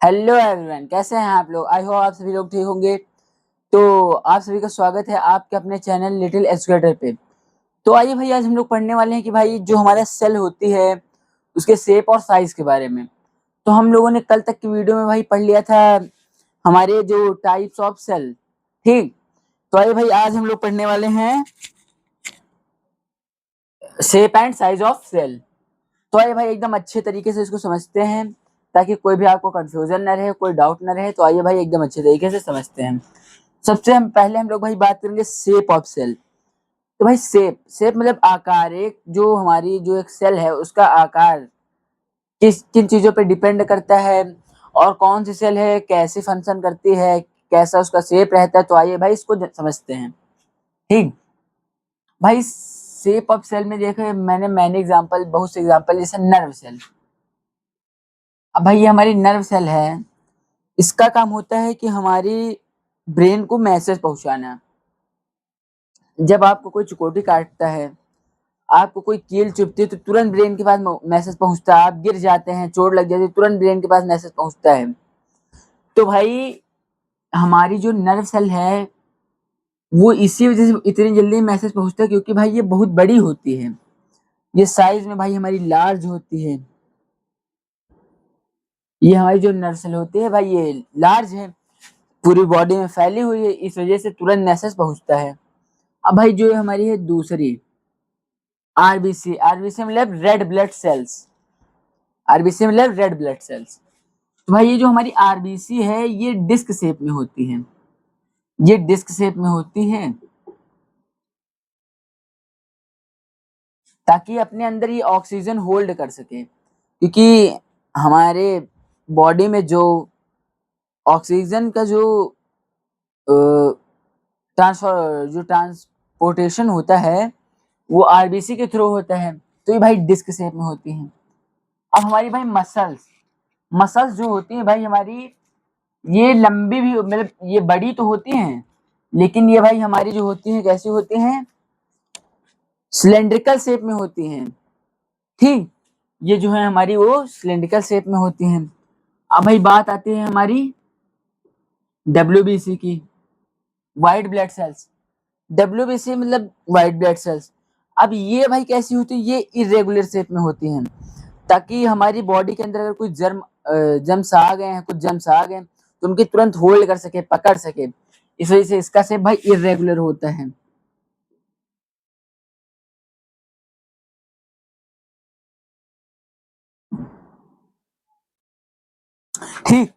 Hello everyone, कैसे हैं आप लोग। आई होप आप सभी लोग ठीक होंगे। तो आप सभी का स्वागत है आपके अपने चैनल लिटिल एजुकेटर पे। तो आइए भाई, आज हम लोग पढ़ने वाले हैं कि भाई जो हमारा सेल होती है उसके शेप और साइज के बारे में। तो हम लोगों ने कल तक की वीडियो में भाई पढ़ लिया था हमारे जो टाइप्स ऑफ सेल। ठीक, तो आइए भाई, आज हम लोग पढ़ने वाले हैं shape and size of cell. तो आइए भाई, एकदम अच्छे तरीके से इसको समझते हैं ताकि कोई भी आपको कंफ्यूजन ना रहे, कोई डाउट ना रहे। तो आइए भाई, एकदम अच्छे तरीके से समझते हैं। सबसे हम पहले हम लोग भाई बात करेंगे शेप ऑफ सेल। तो भाई शेप शेप मतलब आकार। एक जो हमारी जो एक सेल है उसका आकार किस किन चीजों पे डिपेंड करता है और कौन सी सेल है कैसे फंक्शन करती है, कैसा उसका शेप रहता है। तो आइए भाई इसको समझते हैं। ठीक भाई, शेप ऑफ सेल में देखे मैंने एग्जांपल, बहुत से एग्जांपल, जैसे नर्व सेल। अब भाई ये हमारी नर्व सेल है, इसका काम होता है कि हमारी ब्रेन को मैसेज पहुंचाना। जब आपको कोई चुकोटी काटता है, आपको कोई कील चुभती है, तो तुरंत ब्रेन के पास मैसेज पहुंचता है। आप गिर जाते हैं, चोट लग जाती है, तुरंत ब्रेन के पास मैसेज पहुंचता है। तो भाई हमारी जो नर्व सेल है वो इसी वजह से इतनी जल्दी मैसेज पहुंचता है क्योंकि भाई ये बहुत बड़ी होती है। ये साइज में भाई हमारी लार्ज होती है। ये हमारी जो नर्व सेल होती है भाई ये लार्ज है, पूरी बॉडी में फैली हुई है, इस वजह से तुरंत मैसेज पहुंचता है। अब भाई जो हमारी है दूसरी आरबीसी। आरबीसी मतलब रेड ब्लड सेल्स। आरबीसी मतलब रेड ब्लड सेल्स। तो भाई ये जो हमारी आरबीसी है ये डिस्क शेप में होती है। ये डिस्क शेप में होती है ताकि अपने अंदर ये ऑक्सीजन होल्ड कर सके, क्योंकि हमारे बॉडी में जो ऑक्सीजन का जो ट्रांसपोर्टेशन होता है वो आरबीसी के थ्रू होता है। तो ये भाई डिस्क शेप में होती है। अब हमारी भाई मसल्स मसल्स जो होती है भाई हमारी, ये लंबी भी मतलब ये बड़ी तो होती हैं, लेकिन ये भाई हमारी जो होती हैं कैसी होती हैं, सिलेंड्रिकल शेप में होती हैं। ठीक, ये जो है हमारी वो सिलेंड्रिकल शेप में होती हैं। अब भाई बात आती है हमारी डब्ल्यूबीसी की, व्हाइट ब्लड सेल्स। डब्ल्यूबीसी मतलब व्हाइट ब्लड सेल्स। अब ये भाई कैसी होती है, ये इरेगुलर शेप में होती हैं ताकि हमारी बॉडी के अंदर अगर कोई जर्म्स आ गए हैं, कुछ जर्म्स आ गए तो उनकी तुरंत होल्ड कर सके, पकड़ सके। इस वजह से इसका शेप भाई इरेगुलर होता है। ठीक,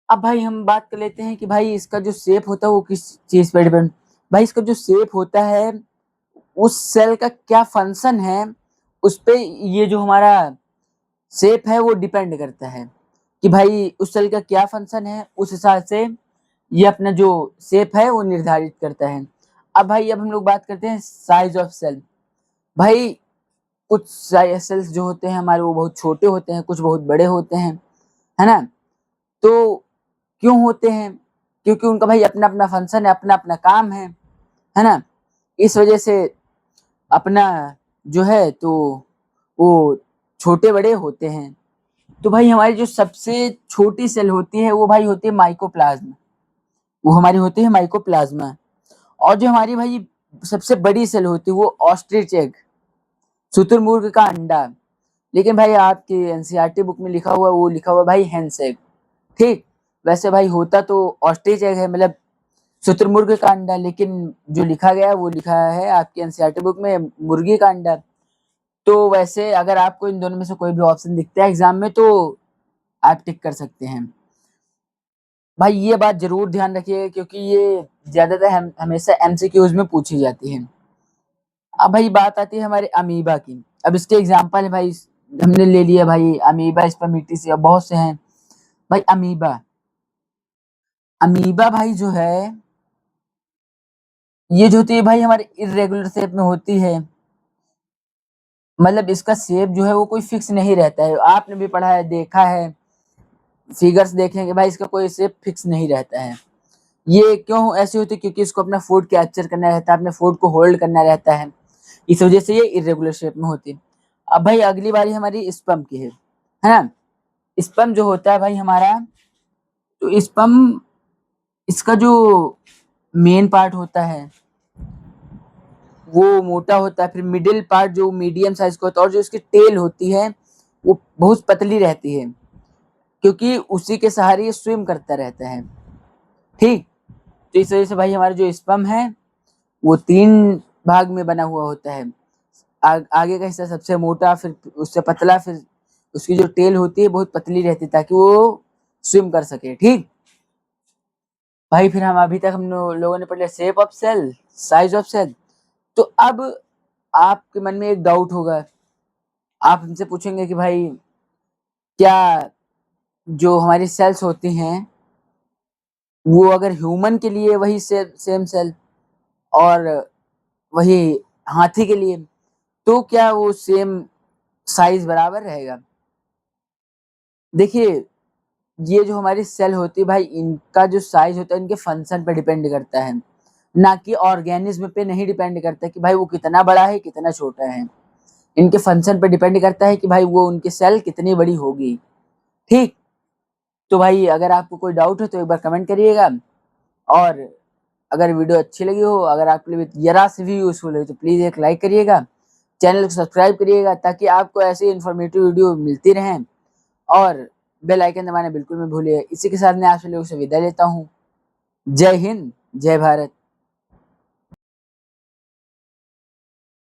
अब भाई हम बात कर लेते हैं कि भाई इसका जो शेप होता है वो किस चीज पर डिपेंड। भाई इसका जो शेप होता है उस सेल का क्या फंक्शन है उस पे ये जो हमारा शेप है वो डिपेंड करता है कि भाई उस सेल का क्या फंक्शन है, उस हिसाब से ये अपना जो शेप है वो निर्धारित करता है। अब भाई अब हम लोग बात करते हैं साइज ऑफ सेल। भाई कुछ सेल्स जो होते हैं हमारे वो बहुत छोटे होते हैं, कुछ बहुत बड़े होते हैं, है ना। तो क्यों होते हैं, क्योंकि उनका भाई अपना अपना फंक्शन है, अपना अपना काम है ना। इस वजह से अपना जो है तो वो छोटे बड़े होते हैं। तो भाई हमारी जो सबसे छोटी सेल होती है वो भाई होती है माइकोप्लाज्मा। वो हमारी होती है माइकोप्लाज्मा। और जो हमारी भाई सबसे बड़ी सेल होती है वो ऑस्ट्रिच एग, शुतुरमुर्ग का अंडा। लेकिन भाई आपकी एनसीईआरटी बुक में लिखा हुआ, वो लिखा हुआ भाई हेंस एग। ठीक, वैसे भाई होता तो ऑस्ट्रिच एग है, मतलब शुतुरमुर्ग का अंडा, लेकिन जो लिखा गया है वो लिखा है आपकी एनसीईआरटी बुक में मुर्गी का अंडा। तो वैसे अगर आपको इन दोनों में से कोई भी ऑप्शन दिखता है एग्जाम में तो आप टिक कर सकते हैं। भाई ये बात जरूर ध्यान रखिए क्योंकि ये ज्यादातर हमेशा एमसीक्यूज में पूछी जाती है। अब भाई बात आती है हमारे अमीबा की। अब इसके एग्जाम्पल है भाई, हमने ले लिया भाई अमीबा, स्पर्मेटिस, बहुत से हैं। भाई अमीबा, अमीबा भाई जो है ये जो होती है भाई हमारे इरेगुलर शेप में होती है। मतलब इसका शेप जो है वो कोई फिक्स नहीं रहता है। आपने भी पढ़ा है, देखा है, फिगर्स देखेंगे भाई इसका कोई शेप फिक्स नहीं रहता है। ये क्यों ऐसी होती है, क्योंकि इसको अपना फूड कैप्चर करना रहता है, अपने फूड को होल्ड करना रहता है। इस वजह से ये इरेगुलर शेप में होती है। अब भाई अगली बारी हमारी स्पर्म की है ना। स्पर्म जो होता है भाई हमारा, तो स्पर्म, इसका जो मेन पार्ट होता है वो मोटा होता है, फिर मिडिल पार्ट जो मीडियम साइज का होता है, और जो इसकी टेल होती है वो बहुत पतली रहती है, क्योंकि उसी के सहारे ये स्विम करता रहता है। ठीक, तो इस वजह से भाई हमारा जो स्पर्म है वो 3 भाग में बना हुआ होता है। आगे का हिस्सा सबसे मोटा, फिर उससे पतला, फिर उसकी जो टेल होती है बहुत पतली रहती है ताकि वो स्विम कर सके। ठीक भाई, फिर हम अभी तक हम लोगों ने पढ़ लिया shape of cell, size of cell. तो अब आपके मन में एक डाउट होगा, आप हमसे पूछेंगे कि भाई क्या जो हमारी सेल्स होती हैं वो अगर ह्यूमन के लिए वही सेम सेल, और वही हाथी के लिए, तो क्या वो सेम साइज बराबर रहेगा? देखिए, ये जो हमारी सेल होती है भाई, इनका जो साइज होता है इनके फंक्शन पे डिपेंड करता है, ना कि ऑर्गेनिज्म पे नहीं डिपेंड करता कि भाई वो कितना बड़ा है कितना छोटा है। इनके फंक्शन पे डिपेंड करता है कि भाई वो उनकी सेल कितनी बड़ी होगी। ठीक, तो भाई अगर आपको कोई डाउट हो तो एक बार कमेंट करिएगा, और अगर वीडियो अच्छी लगी हो, अगर आपके लिए जरा सी भी यूजफुल है तो प्लीज़ एक लाइक करिएगा, चैनल को सब्सक्राइब करिएगा ताकि आपको ऐसी इन्फॉर्मेटिव वीडियो मिलती रहें, और बेल आइकन दबाना बिल्कुल मत भूलिए। इसी के साथ मैं आप सभी लोगों से विदा लेता हूँ। जय हिंद, जय भारत।